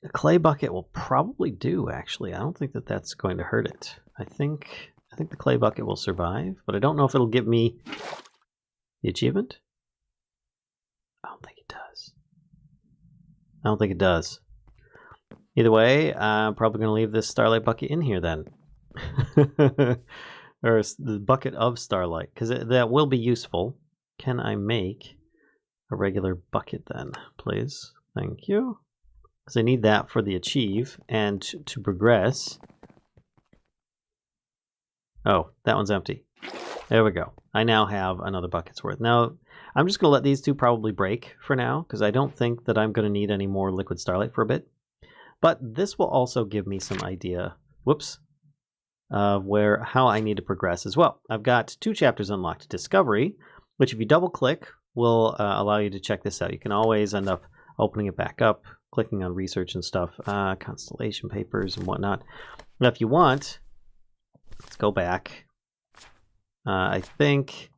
The clay bucket will probably do, actually. I don't think that that's going to hurt it. I think the clay bucket will survive, but I don't know if it'll give me the achievement. I don't think it does. I don't think it does. Either way, I'm probably going to leave this starlight bucket in here then. Or the bucket of starlight, because that will be useful. Can I make a regular bucket then, please? Thank you. Because I need that for the achieve and to progress. Oh, that one's empty. There we go. I now have another bucket's worth. Now, I'm just going to let these two probably break for now, because I don't think that I'm going to need any more liquid starlight for a bit. But this will also give me some idea, whoops, of how I need to progress as well. I've got 2 chapters unlocked. Discovery, which if you double click, will allow you to check this out. You can always end up opening it back up, clicking on research and stuff, constellation papers and whatnot. Now, if you want, let's go back. I think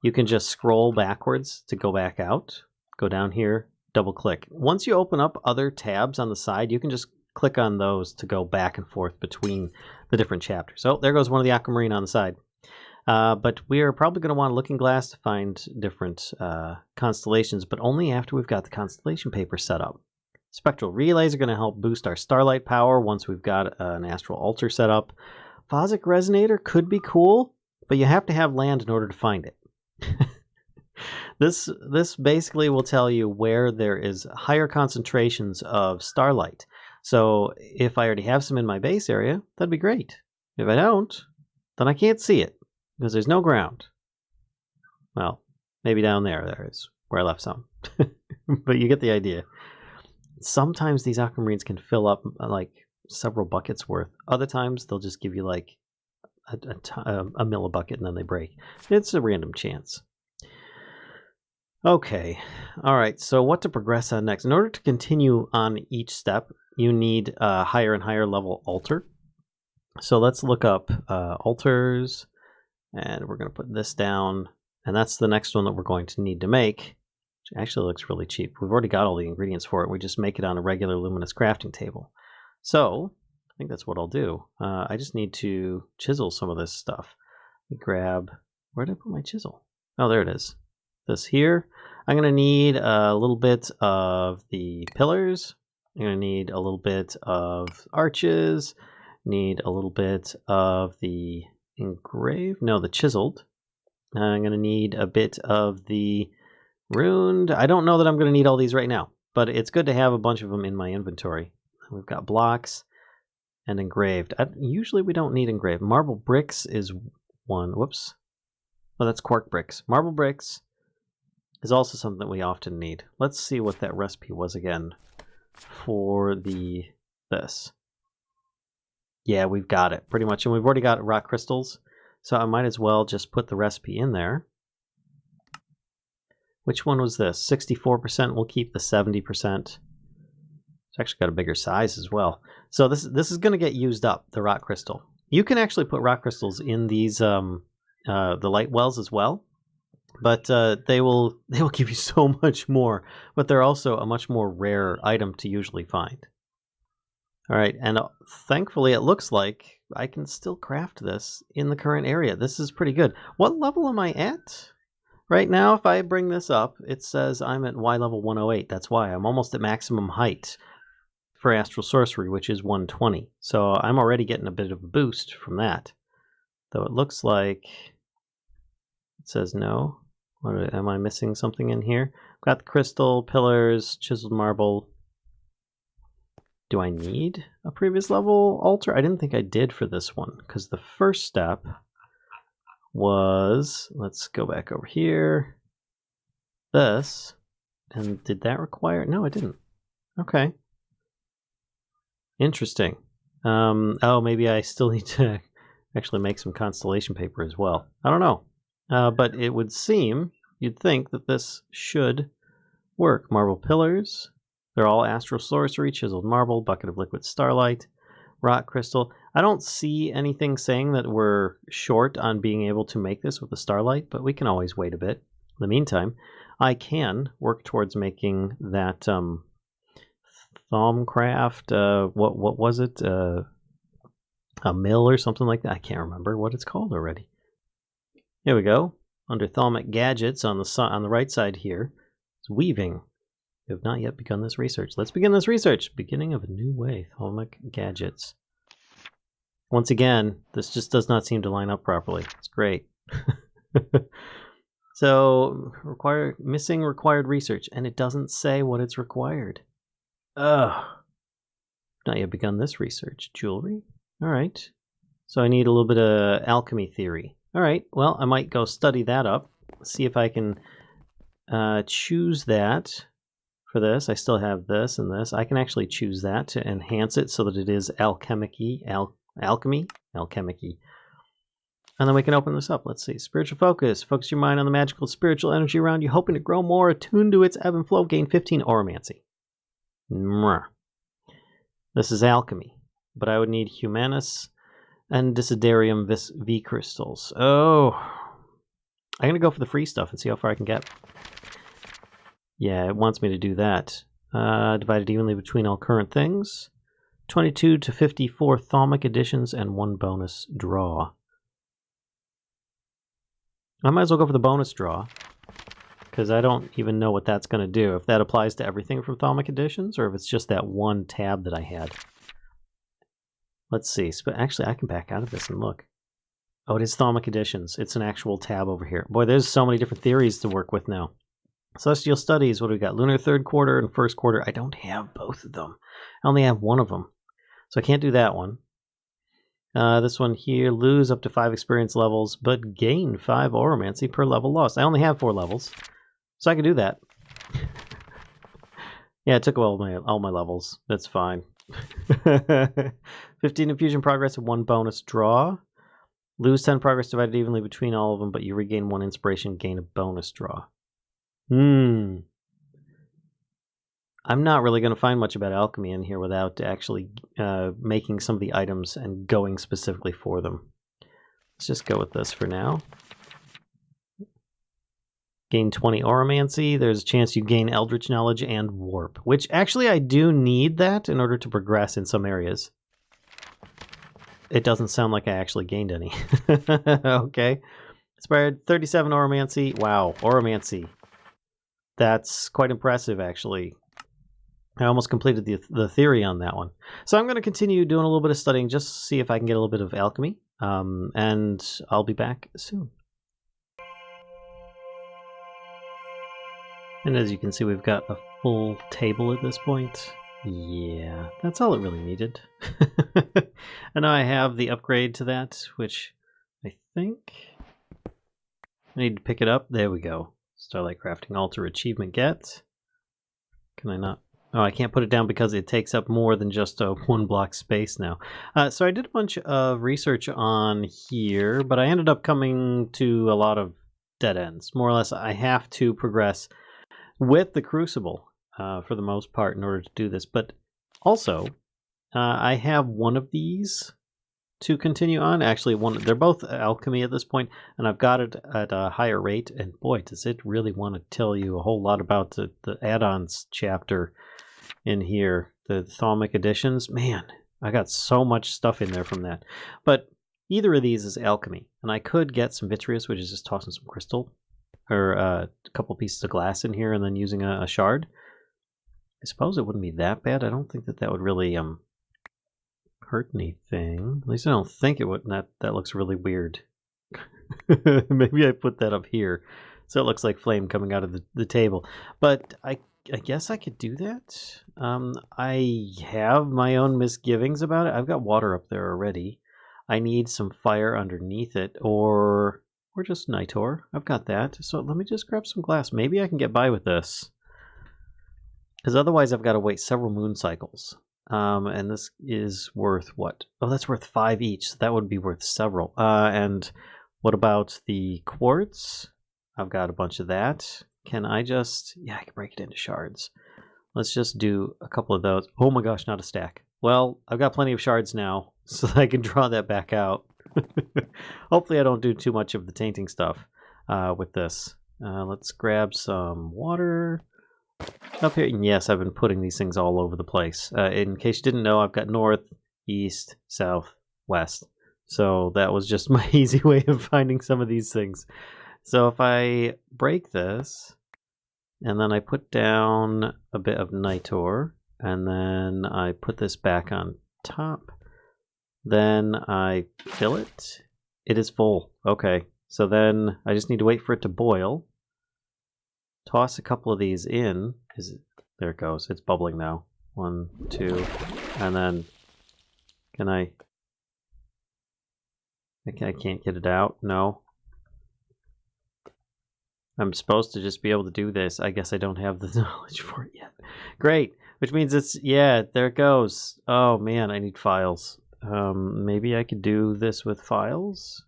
you can just scroll backwards to go back out. Go down here, double click. Once you open up other tabs on the side, you can just click on those to go back and forth between the different chapters. Oh, there goes one of the aquamarine on the side. But we are probably going to want a looking glass to find different constellations, but only after we've got the constellation paper set up. Spectral relays are going to help boost our starlight power once we've got an astral altar set up. Phosic resonator could be cool, but you have to have land in order to find it. This basically will tell you where there is higher concentrations of starlight. So if I already have some in my base area, that'd be great. If I don't, then I can't see it because there's no ground. Well, maybe down there is where I left some. But you get the idea. Sometimes these aquamarines can fill up like several buckets worth. Other times they'll just give you like a mill a bucket and then they break. It's a random chance. Okay, all right, so what to progress on next? In order to continue on each step, you need a higher and higher level altar. So let's look up altars, and we're going to put this down, and that's the next one that we're going to need to make, which actually looks really cheap. We've already got all the ingredients for it. We just make it on a regular luminous crafting table. So I think that's what I'll do. I just need to chisel some of this stuff. Grab, where did I put my chisel? Oh, there it is. This here. I'm going to need a little bit of the pillars. I'm going to need a little bit of arches. Need a little bit of the the chiseled. I'm going to need a bit of the runed. I don't know that I'm going to need all these right now, but it's good to have a bunch of them in my inventory. We've got blocks and engraved. Usually we don't need engraved. Marble bricks is one. Whoops. Oh, that's quark bricks. Marble bricks is also something that we often need. Let's see what that recipe was again for this. Yeah, we've got it pretty much, and we've already got rock crystals, so I might as well just put the recipe in there. Which one was this? 64%. We'll keep the 70%. It's actually got a bigger size as well. So this is going to get used up, the rock crystal. You can actually put rock crystals in these the light wells as well. But they will give you so much more, but they're also a much more rare item to usually find. All right, and thankfully it looks like I can still craft this in the current area. This is pretty good. What level am I at? Right now, if I bring this up, it says I'm at Y level 108. That's why I'm almost at maximum height for Astral Sorcery, which is 120. So I'm already getting a bit of a boost from that. Though it looks like it says no. Am I missing something in here? Got the crystal, pillars, chiseled marble. Do I need a previous level altar? I didn't think I did for this one, because the first step was, let's go back over here, this, and did that require, no it didn't. Okay. Interesting. Oh, maybe I still need to actually make some constellation paper as well. I don't know. But it would seem, you'd think that this should work. Marble pillars. They're all astral sorcery, chiseled marble, bucket of liquid starlight, rock crystal. I don't see anything saying that we're short on being able to make this with the starlight, but we can always wait a bit. In the meantime, I can work towards making that Thaumcraft, what was it? A mill or something like that? I can't remember what it's called already. Here we go. Under Thalmic Gadgets on the right side here, it's weaving. We have not yet begun this research. Let's begin this research. Beginning of a new way. Thalmic Gadgets. Once again, this just does not seem to line up properly. It's great. So, missing required research, and it doesn't say what it's required. Ugh. Not yet begun this research. Jewelry? Alright. So I need a little bit of alchemy theory. Alright, well, I might go study that up. See if I can choose that for this. I still have this and this. I can actually choose that to enhance it so that it is alchemy. And then we can open this up. Let's see. Spiritual focus. Focus your mind on the magical spiritual energy around you, hoping to grow more attuned to its ebb and flow. Gain 15 oromancy. This is alchemy, but I would need Humanus and Desiderium V crystals. Oh, I'm going to go for the free stuff and see how far I can get. Yeah, it wants me to do that. Divided evenly between all current things. 22 to 54 Thalmic additions and 1 bonus draw. I might as well go for the bonus draw, because I don't even know what that's going to do. If that applies to everything from Thalmic Editions, or if it's just that one tab that I had. Let's see. Actually, I can back out of this and look. Oh, it is Thalmic Editions. It's an actual tab over here. Boy, there's so many different theories to work with now. Celestial Studies, what do we got? Lunar third quarter and first quarter. I don't have both of them. I only have one of them. So I can't do that one. This one here, lose up to 5 experience levels, but gain 5 oromancy per level lost. I only have 4 levels, so I can do that. Yeah, it took all my levels. That's fine. 15 infusion progress and 1 bonus draw. Lose 10 progress divided evenly between all of them, but you regain 1 inspiration, gain a bonus draw. I'm not really going to find much about alchemy in here without actually making some of the items and going specifically for them. Let's just go with this for now. Gain 20 oromancy. There's a chance you gain eldritch knowledge and warp, which actually I do need that in order to progress in some areas. It doesn't sound like I actually gained any. Okay. Inspired 37 oromancy. Wow, oromancy. That's quite impressive, actually. I almost completed the theory on that one. So I'm going to continue doing a little bit of studying just to see if I can get a little bit of alchemy. And I'll be back soon. And as you can see, we've got a full table at this point. Yeah, that's all it really needed. And now I have the upgrade to that, which I think I need to pick it up. There we go. Starlight Crafting Altar achievement get. Can I not? Oh, I can't put it down because it takes up more than just a 1 block space now. So I did a bunch of research on here, but I ended up coming to a lot of dead ends. More or less, I have to progress with the Crucible for the most part in order to do this. But also, I have one of these to continue on. Actually, they're both alchemy at this point, and I've got it at a higher rate. And boy, does it really want to tell you a whole lot about the add-ons chapter in here, the Thalmic Editions. Man, I got so much stuff in there from that. But either of these is alchemy, and I could get some vitreous, which is just tossing some crystal, or a couple pieces of glass in here, and then using a shard. I suppose it wouldn't be that bad. I don't think that would really hurt anything. At least I don't think it would. That looks really weird. Maybe I put that up here, so it looks like flame coming out of the table. But I guess I could do that. I have my own misgivings about it. I've got water up there already. I need some fire underneath it, or just Nitor. I've got that. So let me just grab some glass. Maybe I can get by with this. Because otherwise I've got to wait several moon cycles. And this is worth what? Oh, that's worth 5 each. So that would be worth several. And what about the quartz? I've got a bunch of that. Can I just... Yeah, I can break it into shards. Let's just do a couple of those. Oh my gosh, not a stack. Well, I've got plenty of shards now, so I can draw that back out. Hopefully I don't do too much of the tainting stuff with this. Let's grab some water. Up here, and yes, I've been putting these things all over the place. In case you didn't know, I've got north, east, south, west. So that was just my easy way of finding some of these things. So if I break this, and then I put down a bit of nitor, and then I put this back on top, then I fill it. It is full. Okay, so then I just need to wait for it to boil. Toss a couple of these in. There it goes. It's bubbling now. 1, 2, and then can I can't get it out. No. I'm supposed to just be able to do this. I guess I don't have the knowledge for it yet. Great. Which means it's, yeah, there it goes. Oh man, I need files. Maybe I could do this with files,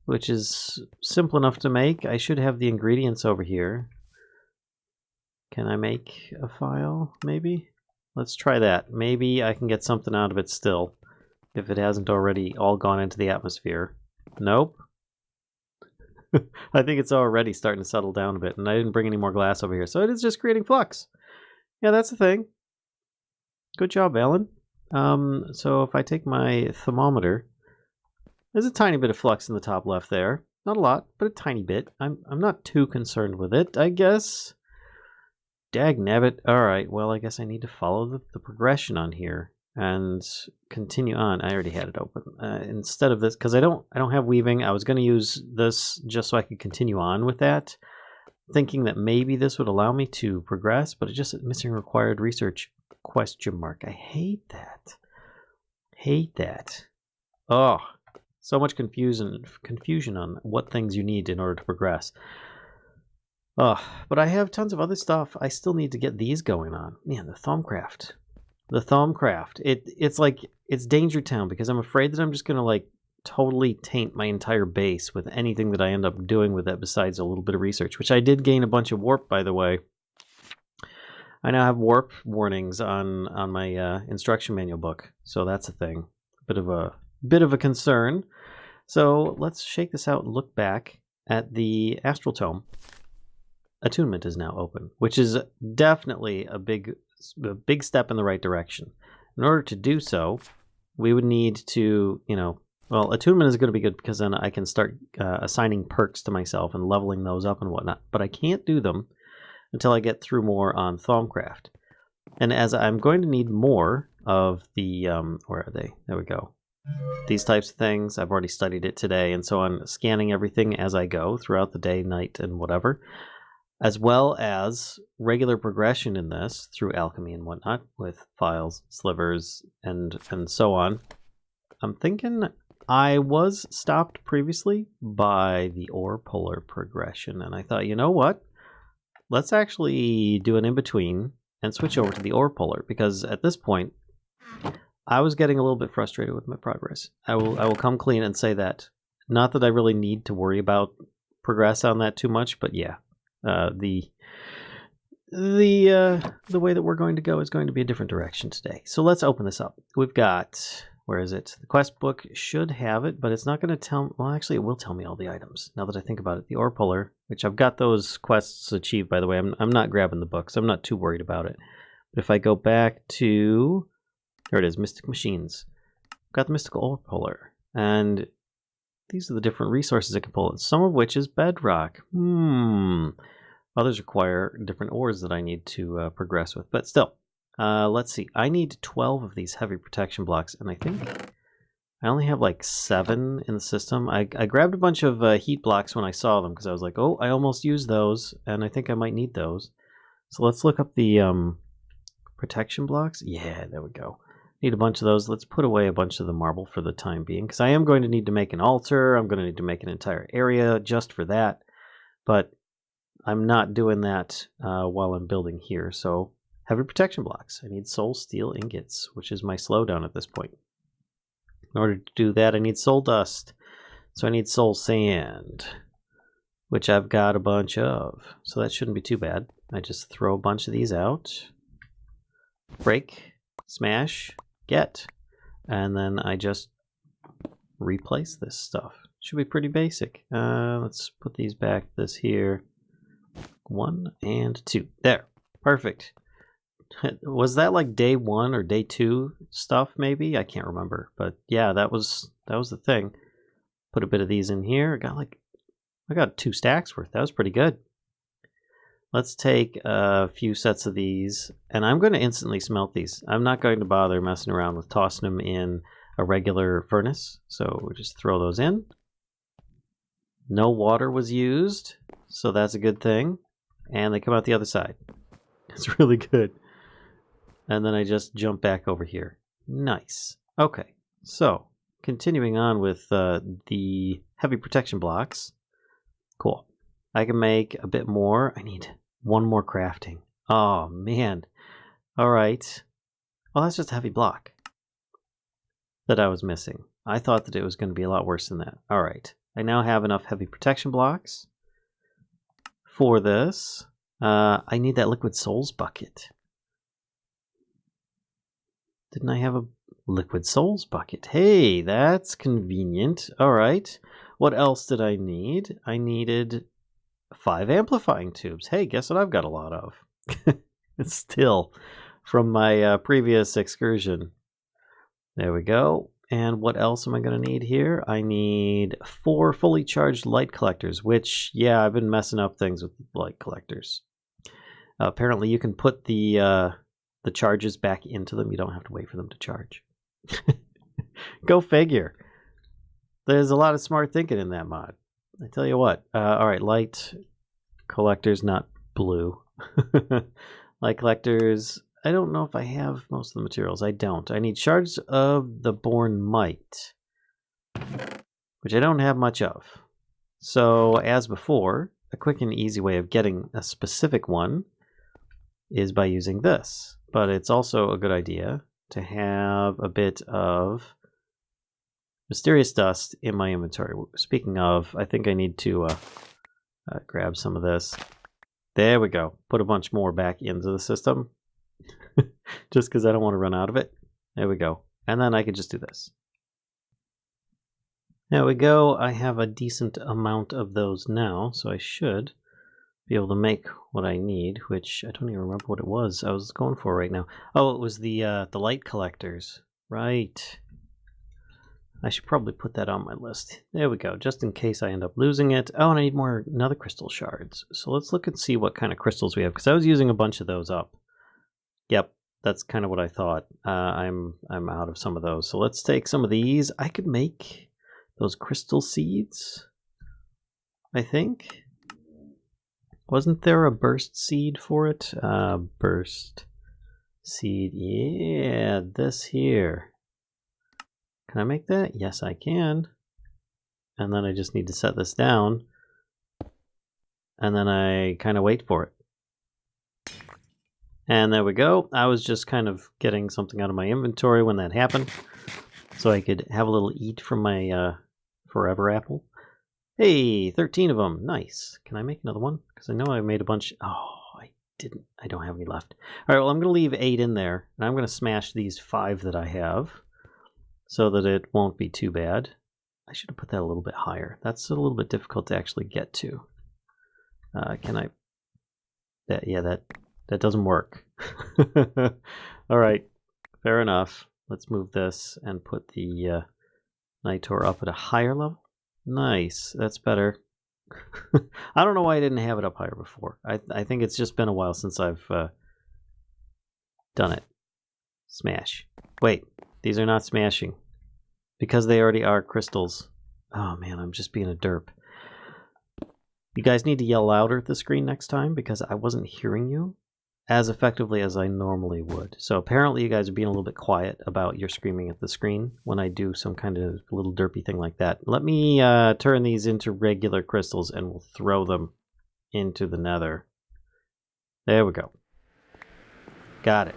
which is simple enough to make. I should have the ingredients over here. Can I make a file, maybe? Let's try that. Maybe I can get something out of it still, if it hasn't already all gone into the atmosphere. Nope. I think it's already starting to settle down a bit, and I didn't bring any more glass over here, so it is just creating flux. Yeah, that's the thing. Good job, Alan. So if I take my thermometer, there's a tiny bit of flux in the top left there. Not a lot, but a tiny bit. I'm not too concerned with it, I guess. Dagnabbit. Alright, well, I guess I need to follow the progression on here and continue on. I already had it open. Instead of this, because I don't have weaving, I was going to use this just so I could continue on with that, thinking that maybe this would allow me to progress, but it just missing required research ? I hate that. Hate that. Oh, so much confusion on what things you need in order to progress. Oh, but I have tons of other stuff. I still need to get these going on. Man, the Thaumcraft. The Thaumcraft. It's like, it's Danger Town, because I'm afraid that I'm just going to like totally taint my entire base with anything that I end up doing with it besides a little bit of research, which I did gain a bunch of warp, by the way. I now have warp warnings on my instruction manual book, so that's a thing. Bit of a concern. So let's shake this out and look back at the Astral tome. Attunement is now open, which is definitely a big step in the right direction. In order to do so, we would need to, well, attunement is going to be good because then I can start assigning perks to myself and leveling those up and whatnot. But I can't do them until I get through more on Thaumcraft. And as I'm going to need more of the, where are they? There we go. These types of things, I've already studied it today, and so I'm scanning everything as I go throughout the day, night, and whatever, as well as regular progression in this through alchemy and whatnot with files, slivers, and so on. I'm thinking I was stopped previously by the ore puller progression, and I thought, you know what? Let's actually do an in-between and switch over to the ore puller, because at this point, I was getting a little bit frustrated with my progress. I will come clean and say that. Not that I really need to worry about progress on that too much, but yeah. The way that we're going to go is going to be a different direction today. So let's open this up. We've got, where is it? The quest book should have it, but it's not going to tell, well, actually it will tell me all the items now that I think about it. The ore puller, which I've got those quests achieved, by the way. I'm not grabbing the books. I'm not too worried about it. But if I go back to, there it is, Mystic Machines. I've got the mystical ore puller, and these are the different resources I can pull, some of which is bedrock. Others require different ores that I need to progress with. But still, let's see. I need 12 of these heavy protection blocks, and I think I only have like 7 in the system. I grabbed a bunch of heat blocks when I saw them, because I was like, oh, I almost used those, and I think I might need those. So let's look up the protection blocks. Yeah, there we go. Need a bunch of those. Let's put away a bunch of the marble for the time being, because I am going to need to make an altar. I'm going to need to make an entire area just for that. But I'm not doing that while I'm building here. So heavy protection blocks. I need soul steel ingots, which is my slowdown at this point. In order to do that, I need soul dust. So I need soul sand, which I've got a bunch of. So that shouldn't be too bad. I just throw a bunch of these out. Break, smash, get. And then I just replace this stuff. Should be pretty basic. Let's put these back. This here. 1 and 2. There. Perfect. Was that like day 1 or day 2 stuff? Maybe I can't remember, but yeah, that was the thing. Put a bit of these in here. I got 2 stacks worth. That was pretty good. Let's take a few sets of these, and I'm going to instantly smelt these. I'm not going to bother messing around with tossing them in a regular furnace, so we'll just throw those in. No water was used, so that's a good thing. And they come out the other side. It's really good. And then I just jump back over here. Nice. Okay, so continuing on with the heavy protection blocks. Cool. I can make a bit more. I need 1 more crafting. Oh, man. All right. Well, that's just a heavy block that I was missing. I thought that it was going to be a lot worse than that. All right. I now have enough heavy protection blocks for this. I need that liquid souls bucket. Didn't I have a liquid souls bucket? Hey, that's convenient. All right. What else did I need? I needed 5 amplifying tubes. Hey, guess what I've got a lot of? It's still from my previous excursion. There we go. And what else am I going to need here? I need 4 fully charged light collectors, which, yeah, I've been messing up things with light collectors. Apparently you can put the charges back into them. You don't have to wait for them to charge. Go figure. There's a lot of smart thinking in that mod. I tell you what. All right, light collectors, not blue. Light collectors. I don't know if I have most of the materials. I don't. I need shards of the born might, which I don't have much of. So, as before, a quick and easy way of getting a specific one is by using this. But it's also a good idea to have a bit of mysterious dust in my inventory. Speaking of, I think I need to grab some of this. There we go. Put a bunch more back into the system. Just because I don't want to run out of it. There we go. And then I can just do this. There we go. I have a decent amount of those now, so I should be able to make what I need, which I don't even remember what it was I was going for right now. Oh, it was the light collectors. Right. I should probably put that on my list. There we go, just in case I end up losing it. Oh, and I need more nether crystal shards. So let's look and see what kind of crystals we have, because I was using a bunch of those up. Yep, that's kind of what I thought. I'm out of some of those. So let's take some of these. I could make those crystal seeds, I think. Wasn't there a burst seed for it? Burst seed. Yeah, this here. Can I make that? Yes, I can. And then I just need to set this down. And then I kind of wait for it. And there we go. I was just kind of getting something out of my inventory when that happened. So I could have a little eat from my forever apple. Hey, 13 of them. Nice. Can I make another one? Because I know I made a bunch. Oh, I didn't. I don't have any left. All right, well, I'm going to leave 8 in there. And I'm going to smash these 5 that I have so that it won't be too bad. I should have put that a little bit higher. That's a little bit difficult to actually get to. Can I? That doesn't work. All right, fair enough. Let's move this and put the Nitor up at a higher level. Nice, that's better. I don't know why I didn't have it up higher before. I think it's just been a while since I've done it. Smash. Wait, these are not smashing. Because they already are crystals. Oh man, I'm just being a derp. You guys need to yell louder at the screen next time because I wasn't hearing you as effectively as I normally would. So apparently you guys are being a little bit quiet about your screaming at the screen when I do some kind of little derpy thing like that. Let me turn these into regular crystals and we'll throw them into the nether. There we go. Got it.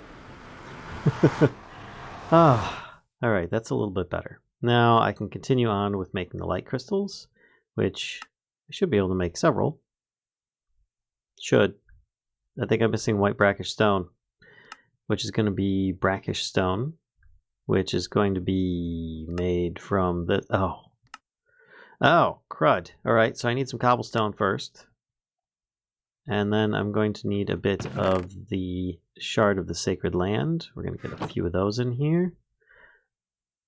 Alright, that's a little bit better. Now I can continue on with making the light crystals, which I should be able to make several. Should. I think I'm missing white brackish stone, which is going to be brackish stone, which is going to be made from the... Oh, crud. All right, so I need some cobblestone first. And then I'm going to need a bit of the shard of the sacred land. We're going to get a few of those in here.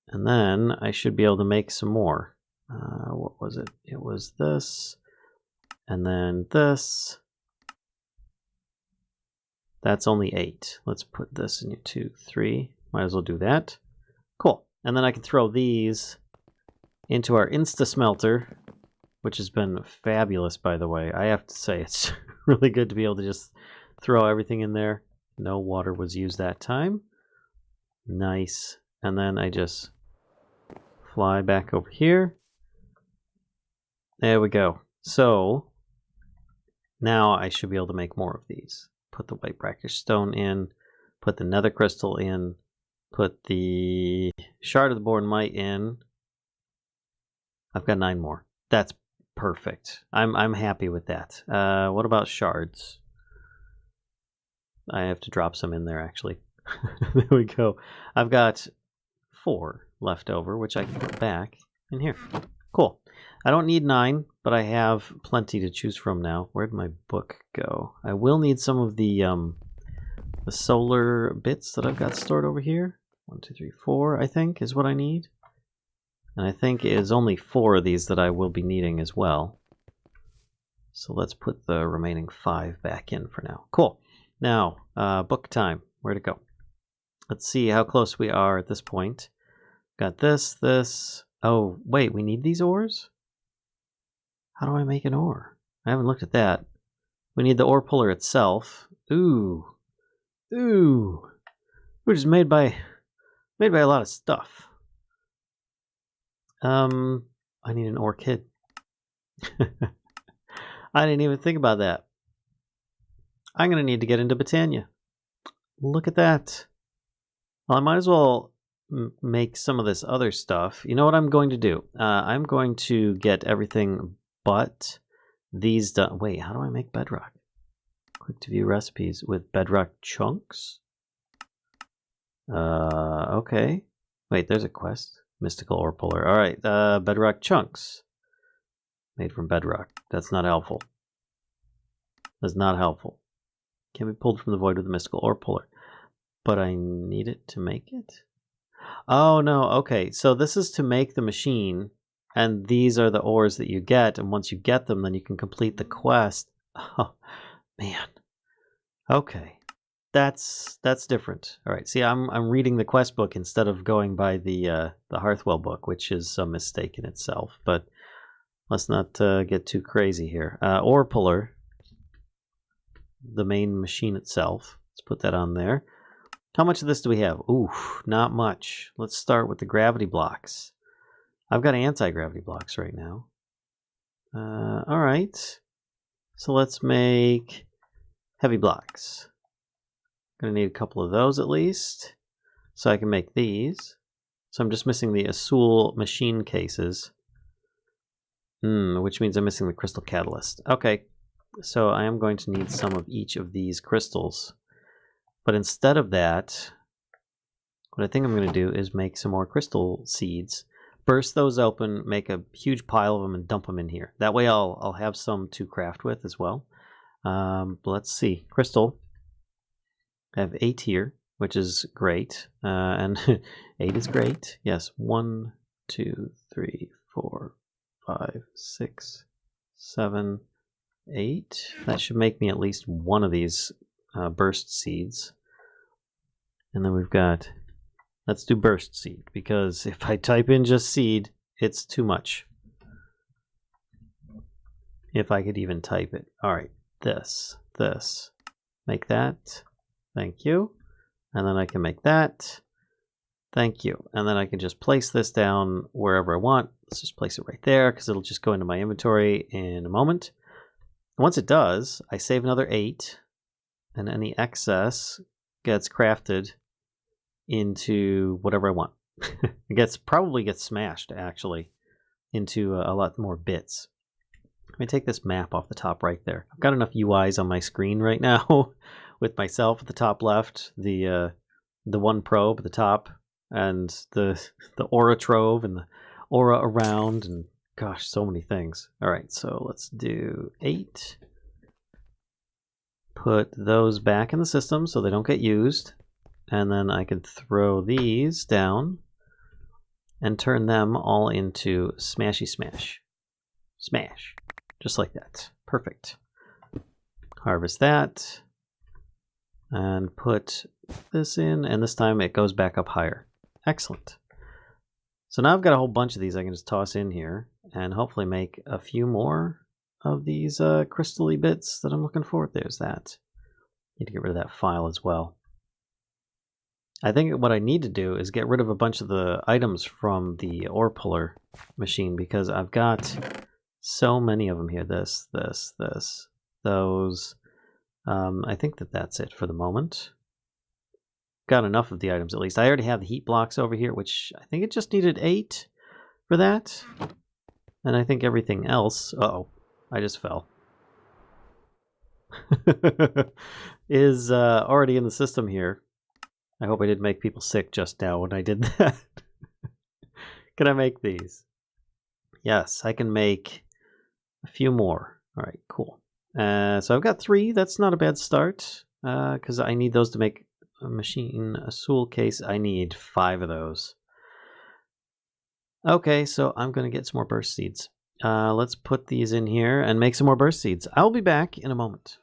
And then I should be able to make some more. What was it? It was this. And then this. That's only 8. Let's put this in 2, 3. Might as well do that. Cool. And then I can throw these into our Insta Smelter, which has been fabulous, by the way. I have to say, it's really good to be able to just throw everything in there. No water was used that time. Nice. And then I just fly back over here. There we go. So now I should be able to make more of these. Put the white brackish stone in, put the nether crystal in, put the shard of the born might in. I've got 9 more. That's perfect. I'm happy with that. What about shards? I have to drop some in there actually. There we go. I've got 4 left over, which I can put back in here. Cool. I don't need 9, but I have plenty to choose from now. Where'd my book go? I will need some of the solar bits that I've got stored over here. 1, 2, 3, 4, I think, is what I need. And I think it is only 4 of these that I will be needing as well. So let's put the remaining 5 back in for now. Cool. Now, book time. Where'd it go? Let's see how close we are at this point. Got this. Oh, wait, we need these ores? How do I make an ore? I haven't looked at that. We need the ore puller itself. Ooh. Which is made by a lot of stuff. I need an ore kit. I didn't even think about that. I'm going to need to get into Botania. Look at that. Well, I might as well make some of this other stuff. You know what I'm going to do? I'm going to get everything but these done. Wait, how do I make bedrock? Click to view recipes with bedrock chunks. Okay. Wait, there's a quest. Mystical ore puller. All right, bedrock chunks. Made from bedrock. That's not helpful. That's not helpful. Can be pulled from the void with a mystical ore puller. But I need it to make it? Oh, no. Okay, so this is to make the machine, and these are the ores that you get, and once you get them, then you can complete the quest. Oh, man. Okay. That's different. All right. See, I'm reading the quest book instead of going by the Hearth Well book, which is a mistake in itself. But let's not get too crazy here. Ore puller, the main machine itself. Let's put that on there. How much of this do we have? Ooh, not much. Let's start with the gravity blocks. I've got anti-gravity blocks right now. All right. So let's make heavy blocks. Gonna need a couple of those at least, so I can make these. So I'm just missing the Astral machine cases, which means I'm missing the crystal catalyst. Okay, so I am going to need some of each of these crystals. But instead of that, what I think I'm going to do is make some more crystal seeds, burst those open, make a huge pile of them, and dump them in here. That way I'll have some to craft with as well. Let's see, crystal. I have 8 here, which is great, and 8 is great. Yes, 1, 2, 3, 4, 5, 6, 7, 8. That should make me at least one of these burst seeds. And then we've got, let's do burst seed, because if I type in just seed, it's too much. If I could even type it. All right, this, make that. Thank you. And then I can make that. Thank you. And then I can just place this down wherever I want. Let's just place it right there because it'll just go into my inventory in a moment. Once it does, I save another 8. And any excess gets crafted into whatever I want. It probably gets smashed, actually, into a lot more bits. Let me take this map off the top right there. I've got enough UIs on my screen right now. With myself at the top left, the one probe at the top, and the aura trove and the aura around, and gosh, so many things. All right, so let's do 8. put those back in the system so they don't get used. And then I could throw these down and turn them all into smashy smash. Smash. Just like that. Perfect. Harvest that. And put this in, and this time it goes back up higher. Excellent. So now I've got a whole bunch of these I can just toss in here and hopefully make a few more of these crystal-y bits that I'm looking for. There's that. Need to get rid of that file as well. I think what I need to do is get rid of a bunch of the items from the ore puller machine because I've got so many of them here. This, those. I think that's it for the moment. Got enough of the items at least. I already have the heat blocks over here, which I think it just needed 8 for that. And I think everything else... Uh-oh, I just fell. is already in the system here. I hope I didn't make people sick just now when I did that. Can I make these? Yes, I can make a few more. All right, cool. So I've got 3. That's not a bad start because I need those to make a machine, a soul case. I need 5 of those. Okay, so I'm going to get some more burst seeds. Let's put these in here and make some more burst seeds. I'll be back in a moment.